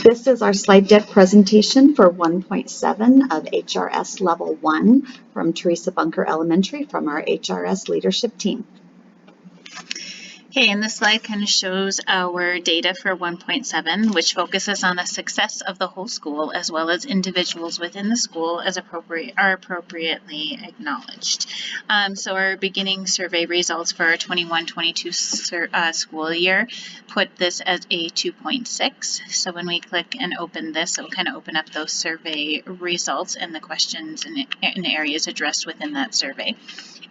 This is our slide deck presentation for 1.7 of HRS Level 1 from Teresa Bunker Elementary from our HRS leadership team. Okay, and this slide kind of shows our data for 1.7, which focuses on the success of the whole school as well as individuals within the school as are appropriately acknowledged. So our beginning survey results for our 21-22 school year put this as a 2.6. So when we click and open this, it will kind of open up those survey results and the questions and areas addressed within that survey.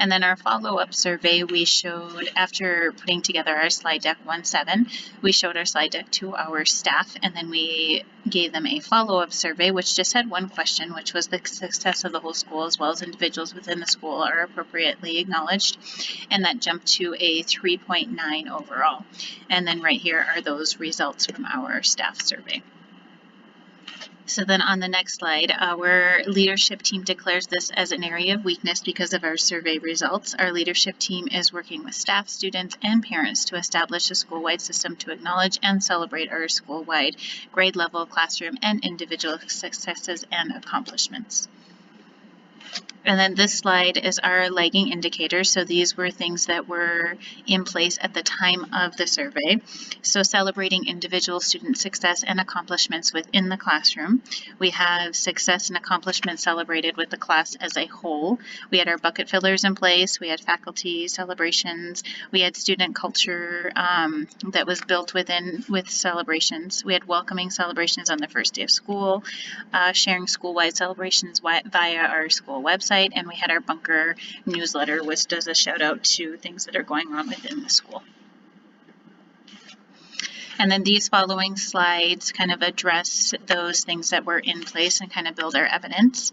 And then our follow-up survey, we showed, after putting together our slide deck 1.7, we showed our slide deck to our staff, and then we gave them a follow-up survey, which just had one question, which was the success of the whole school as well as individuals within the school are appropriately acknowledged, and that jumped to a 3.9 overall. And then right here are those results from our staff survey. So then on the next slide, our leadership team declares this as an area of weakness because of our survey results. Our leadership team is working with staff, students, and parents to establish a school-wide system to acknowledge and celebrate our school-wide grade level, classroom, and individual successes and accomplishments. And then this slide is our lagging indicators. So these were things that were in place at the time of the survey. So celebrating individual student success and accomplishments within the classroom. We have success and accomplishments celebrated with the class as a whole. We had our bucket fillers in place. We had faculty celebrations. We had student culture that was built with celebrations. We had welcoming celebrations on the first day of school, sharing school-wide celebrations via our school website, and we had our Bunker newsletter, which does a shout out to things that are going on within the school. And then these following slides kind of address those things that were in place and kind of build our evidence.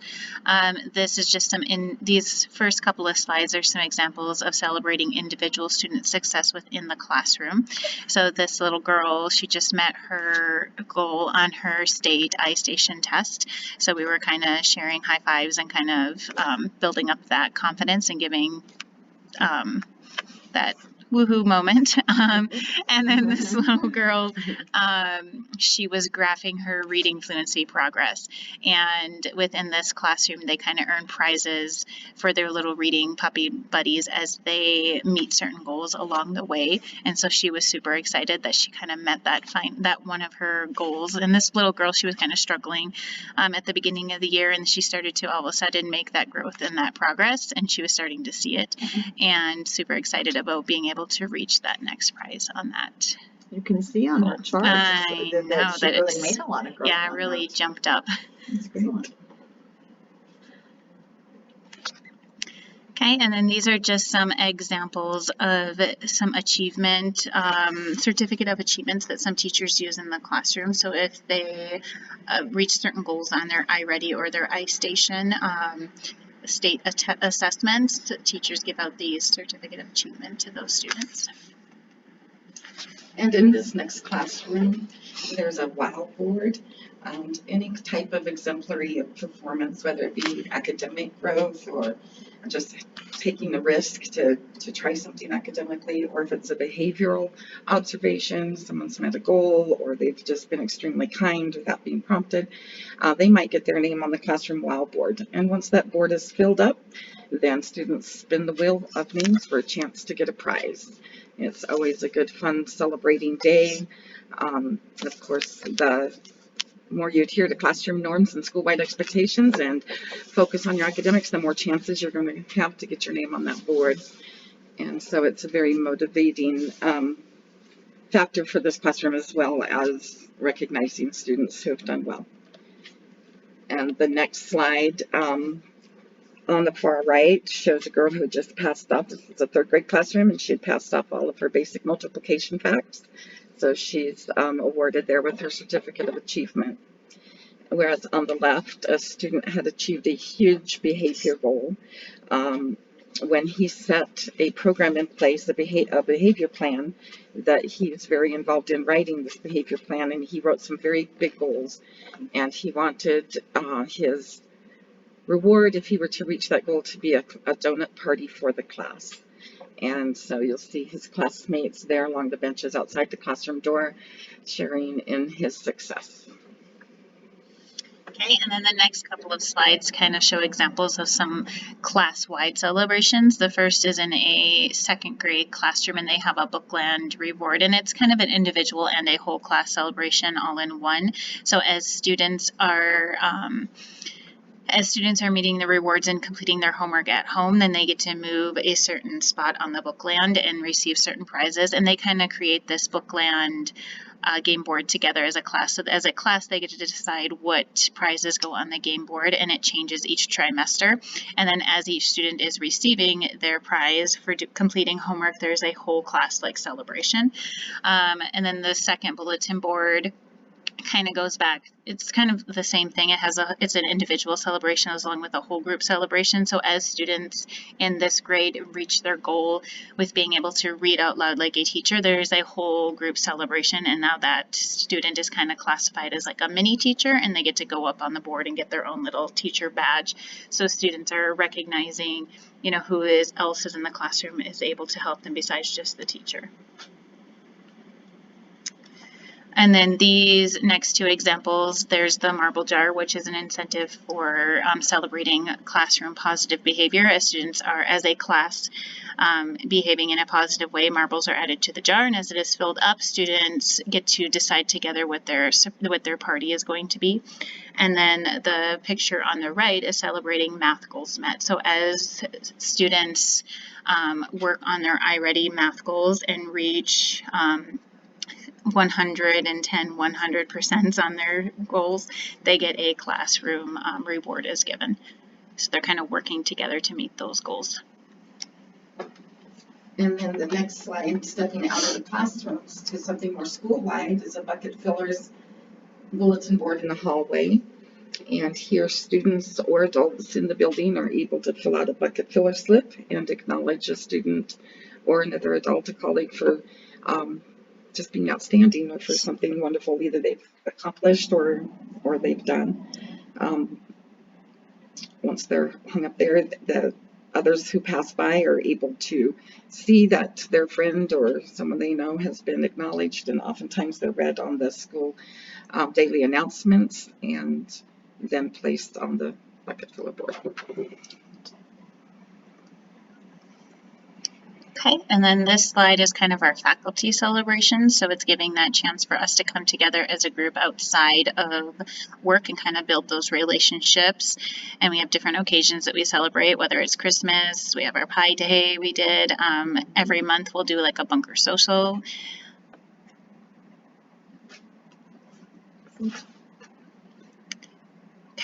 This is just these first couple of slides are some examples of celebrating individual student success within the classroom. So this little girl, she just met her goal on her state iStation test. So we were kind of sharing high fives and kind of building up that confidence and giving that woohoo moment. And then this little girl, she was graphing her reading fluency progress. And within this classroom, they kind of earn prizes for their little reading puppy buddies as they meet certain goals along the way. And so she was super excited that she kind of met that one of her goals. And this little girl, she was kind of struggling at the beginning of the year, and she started to all of a sudden make that growth and that progress, and she was starting to see it, and super excited about being able to reach that next prize on that. You can see on that chart I know that that really it's made a lot of growth. Yeah, really jumped up. That's great. Okay, and then these are just some examples of some achievement, certificate of achievements that some teachers use in the classroom. So if they reach certain goals on their iReady or their iStation state assessments, teachers give out these certificate of achievement to those students. And in this next classroom, there's a WOW board. Any type of exemplary performance, whether it be academic growth or just taking the risk to try something academically, or if it's a behavioral observation, someone's met a goal, or they've just been extremely kind without being prompted, they might get their name on the classroom WOW board. And once that board is filled up, then students spin the wheel of names for a chance to get a prize. It's always a good, fun, celebrating day. Of course, the more you adhere to classroom norms and school-wide expectations and focus on your academics, the more chances you're going to have to get your name on that board. And so it's a very motivating factor for this classroom, as well as recognizing students who have done well. And the next slide on the far right shows a girl who just passed off. This is a third grade classroom, and she had passed off all of her basic multiplication facts. So she's awarded there with her certificate of achievement. Whereas on the left, a student had achieved a huge behavior goal when he set a program in place, a behavior plan, that he was very involved in writing this behavior plan, and he wrote some very big goals, and he wanted his reward, if he were to reach that goal, to be a donut party for the class. And so you'll see his classmates there along the benches outside the classroom door sharing in his success. Okay, and then the next couple of slides kind of show examples of some class-wide celebrations. The first is in a second grade classroom, and they have a Bookland reward, and it's kind of an individual and a whole class celebration all in one. So as students are meeting the rewards and completing their homework at home, then they get to move a certain spot on the Bookland and receive certain prizes, and they kind of create this Bookland game board together as a class. So as a class, they get to decide what prizes go on the game board, and it changes each trimester. And then as each student is receiving their prize for completing homework, there's a whole class-like celebration. And then the second bulletin board kind of goes back. It's kind of the same thing. It's an individual celebration along with a whole group celebration. So as students in this grade reach their goal with being able to read out loud like a teacher, there's a whole group celebration, and now that student is kind of classified as like a mini teacher, and they get to go up on the board and get their own little teacher badge. So students are recognizing, who else is in the classroom is able to help them besides just the teacher. And then these next two examples, there's the marble jar, which is an incentive for celebrating classroom positive behavior. As students are, as a class, behaving in a positive way, marbles are added to the jar, and as it is filled up, students get to decide together what their party is going to be. And then the picture on the right is celebrating math goals met. So as students work on their iReady math goals and reach 110, 100% on their goals, they get a classroom reward is given. So they're kind of working together to meet those goals. And then the next slide, stepping out of the classrooms to something more school-wide, is a bucket fillers bulletin board in the hallway. And here students or adults in the building are able to fill out a bucket filler slip and acknowledge a student or another adult, a colleague, for just being outstanding or for something wonderful either they've accomplished or they've done. Once they're hung up there, the others who pass by are able to see that their friend or someone they know has been acknowledged, and oftentimes they're read on the school daily announcements and then placed on the bucket filler board. Okay, and then this slide is kind of our faculty celebration. So it's giving that chance for us to come together as a group outside of work and kind of build those relationships. And we have different occasions that we celebrate, whether it's Christmas, we have our Pie Day we did. Every month we'll do like a bunker social.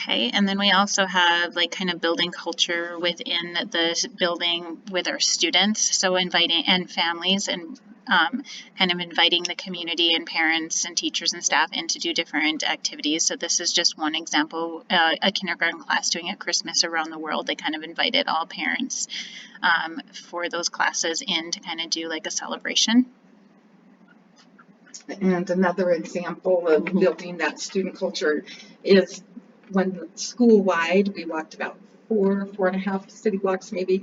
Okay, and then we also have like kind of building culture within the building with our students. So inviting and families and kind of inviting the community and parents and teachers and staff in to do different activities. So this is just one example, a kindergarten class doing a Christmas around the world. They kind of invited all parents for those classes in to kind of do like a celebration. And another example of building that student culture is when school-wide, we walked about 4.5 city blocks maybe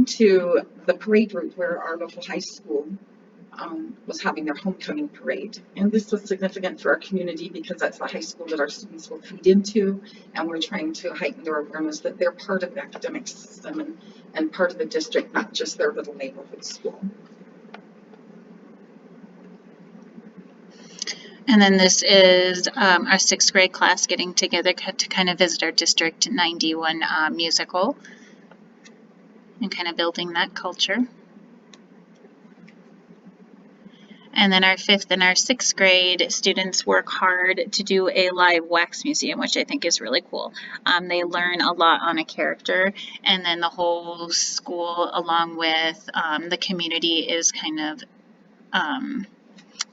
to the parade route where our local high school was having their homecoming parade. And this was significant for our community because that's the high school that our students will feed into, and we're trying to heighten their awareness that they're part of the academic system and part of the district, not just their little neighborhood school. And then this is our sixth grade class getting together to kind of visit our District 91 musical and kind of building that culture. And then our fifth and our sixth grade students work hard to do a live wax museum, which I think is really cool. They learn a lot on a character, and then the whole school along with the community is kind of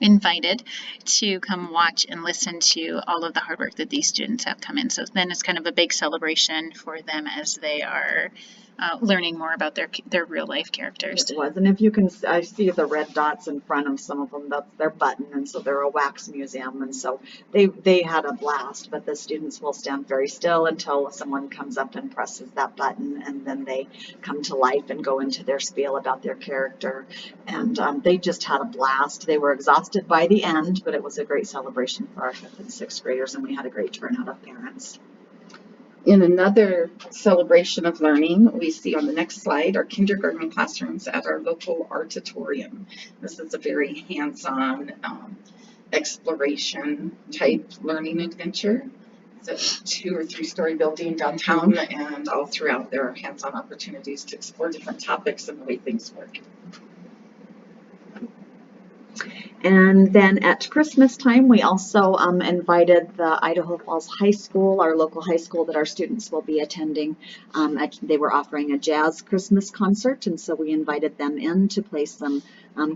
invited to come watch and listen to all of the hard work that these students have come in. So then it's kind of a big celebration for them as they are learning more about their real life characters. It was, and if you can, I see the red dots in front of some of them. That's their button, and so they're a wax museum, and so they had a blast. But the students will stand very still until someone comes up and presses that button, and then they come to life and go into their spiel about their character. And they just had a blast. They were exhausted by the end, but it was a great celebration for our 5th and 6th graders, and we had a great turnout of parents. In another celebration of learning, we see on the next slide our kindergarten classrooms at our local artatorium. This is a very hands-on exploration type learning adventure. It's a 2 or 3-story building downtown, and all throughout there are hands-on opportunities to explore different topics and the way things work. And then at Christmas time, we also invited the Idaho Falls High School, our local high school that our students will be attending. They were offering a jazz Christmas concert, and so we invited them in to play some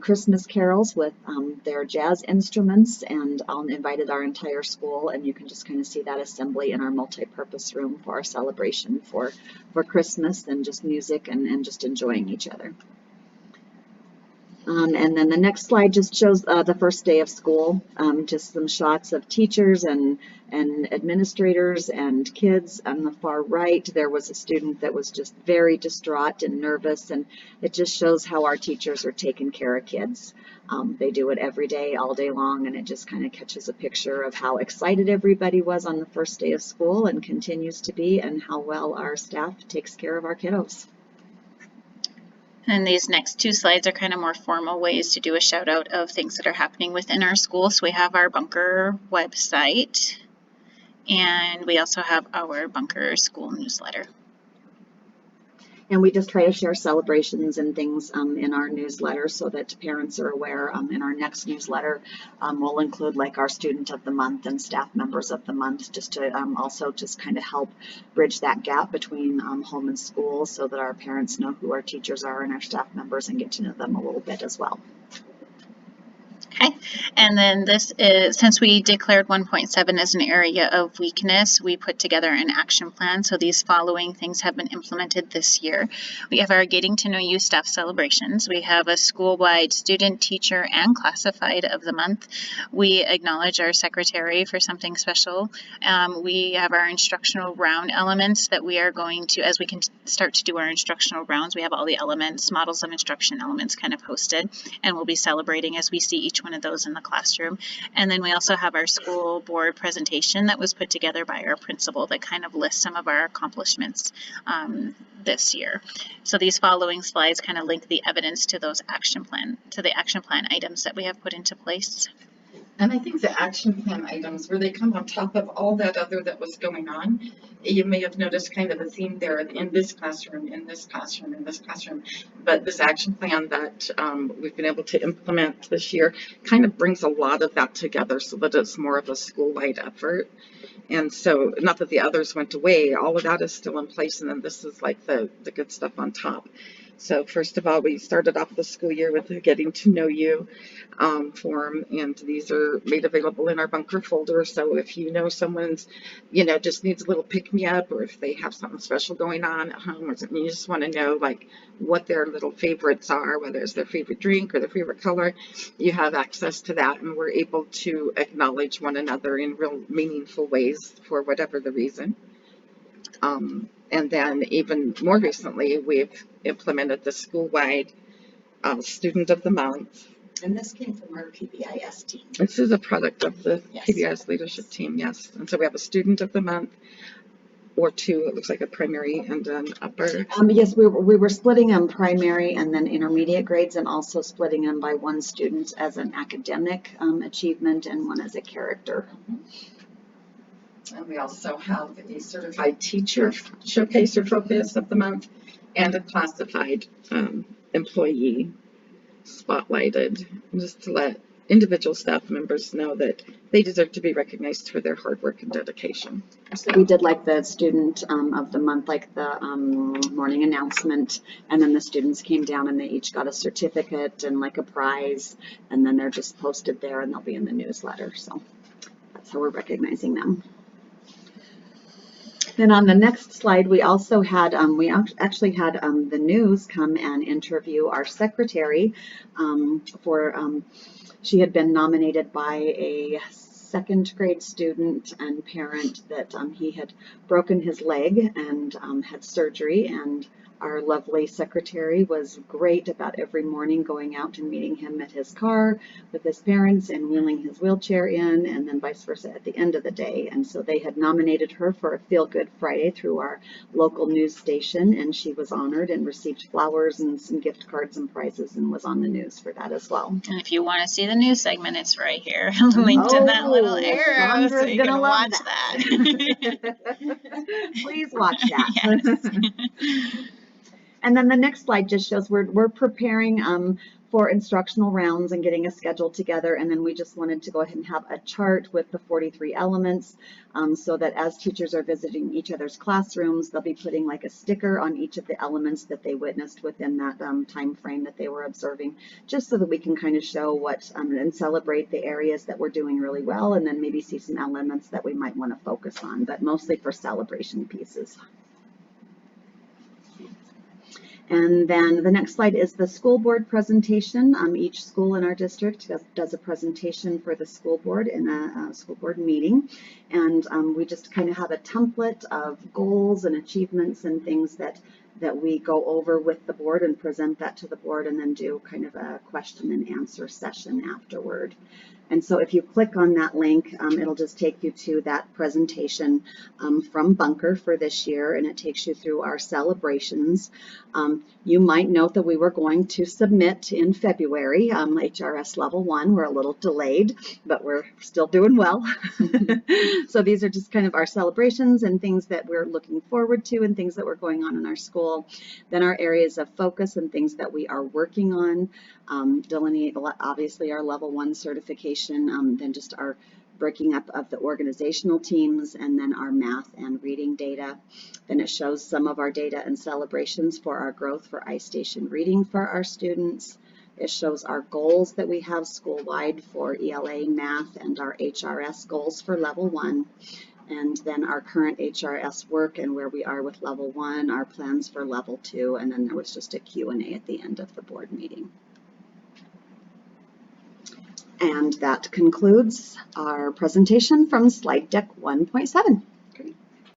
Christmas carols with their jazz instruments, and invited our entire school, and you can just kind of see that assembly in our multi-purpose room for our celebration for Christmas, and just music and just enjoying each other. And then the next slide just shows the first day of school, just some shots of teachers and administrators and kids. On the far right, there was a student that was just very distraught and nervous, and it just shows how our teachers are taking care of kids. They do it every day, all day long, and it just kind of catches a picture of how excited everybody was on the first day of school and continues to be, and how well our staff takes care of our kiddos. And these next two slides are kind of more formal ways to do a shout out of things that are happening within our school. So we have our Bunker website, and we also have our Bunker school newsletter. And we just try to share celebrations and things in our newsletter so that parents are aware. In our next newsletter, we'll include like our student of the month and staff members of the month, just to also just kind of help bridge that gap between home and school, so that our parents know who our teachers are and our staff members and get to know them a little bit as well. Okay, and then this is, since we declared 1.7 as an area of weakness, we put together an action plan. So these following things have been implemented this year. We have our Getting to Know You staff celebrations. We have a school-wide student, teacher, and classified of the month. We acknowledge our secretary for something special. We have our instructional round elements that we are going to, as we can start to do our instructional rounds, we have all the elements, models of instruction elements kind of hosted, and we'll be celebrating as we see each one of those in the classroom. And then we also have our school board presentation that was put together by our principal that kind of lists some of our accomplishments this year. So these following slides kind of link the evidence to those the action plan items that we have put into place. And I think the action plan items, where they come on top of all that other that was going on, you may have noticed kind of a theme there in this classroom, in this classroom, in this classroom. But this action plan that we've been able to implement this year kind of brings a lot of that together so that it's more of a school-wide effort. And so, not that the others went away, all of that is still in place, and then this is like the good stuff on top. So first of all, we started off the school year with a Getting to Know You form, and these are made available in our Bunker folder. So if you know someone's, just needs a little pick-me-up, or if they have something special going on at home, or something, you just want to know like what their little favorites are, whether it's their favorite drink or their favorite color, you have access to that, and we're able to acknowledge one another in real meaningful ways for whatever the reason. And then even more recently, we've implemented the school-wide Student of the Month. And this came from our PBIS team. This is a product of the Yes. PBIS leadership team, yes. And so we have a Student of the Month, or two, it looks like a primary and an upper. Yes, we were splitting them primary and then intermediate grades, and also splitting them by one student as an academic achievement and one as a character. And we also have a certified teacher showcase or focus of the month, and a classified employee spotlighted, just to let individual staff members know that they deserve to be recognized for their hard work and dedication. So we did like the student of the month, like the morning announcement, and then the students came down and they each got a certificate and like a prize, and then they're just posted there and they'll be in the newsletter. So that's how we're recognizing them. Then on the next slide, we also had, actually had the news come and interview our secretary she had been nominated by a second grade student and parent that he had broken his leg and had surgery, and Our lovely secretary was great about every morning going out and meeting him at his car with his parents and wheeling his wheelchair in, and then vice versa at the end of the day. And so they had nominated her for a Feel Good Friday through our local news station, and she was honored and received flowers and some gift cards and prizes and was on the news for that as well. And if you want to see the news segment, it's right here, linked in that little arrow, Sandra's so you gonna can love watch that. Please watch that. Yes. And then the next slide just shows we're preparing for instructional rounds and getting a schedule together. And then we just wanted to go ahead and have a chart with the 43 elements so that as teachers are visiting each other's classrooms, they'll be putting like a sticker on each of the elements that they witnessed within that time frame that they were observing, just so that we can kind of show what and celebrate the areas that we're doing really well, and then maybe see some elements that we might want to focus on, but mostly for celebration pieces. And then the next slide is the school board presentation. Each school in our district does a presentation for the school board in a school board meeting. And we just kind of have a template of goals and achievements and things that we go over with the board and present that to the board, and then do kind of a question and answer session afterward. And so if you click on that link, it'll just take you to that presentation from Bunker for this year, and it takes you through our celebrations. You might note that we were going to submit in February, HRS level 1. We're a little delayed, but we're still doing well. So these are just kind of our celebrations and things that we're looking forward to and things that were going on in our school. Then our areas of focus and things that we are working on. Delineate obviously our level 1 certification, then just our breaking up of the organizational teams, and then our math and reading data. Then it shows some of our data and celebrations for our growth for iStation reading for our students. It shows our goals that we have school-wide for ELA, math, and our HRS goals for level 1. And then our current HRS work and where we are with level 1, our plans for level 2, and then there was just a Q&A at the end of the board meeting. And that concludes our presentation from slide deck 1.7.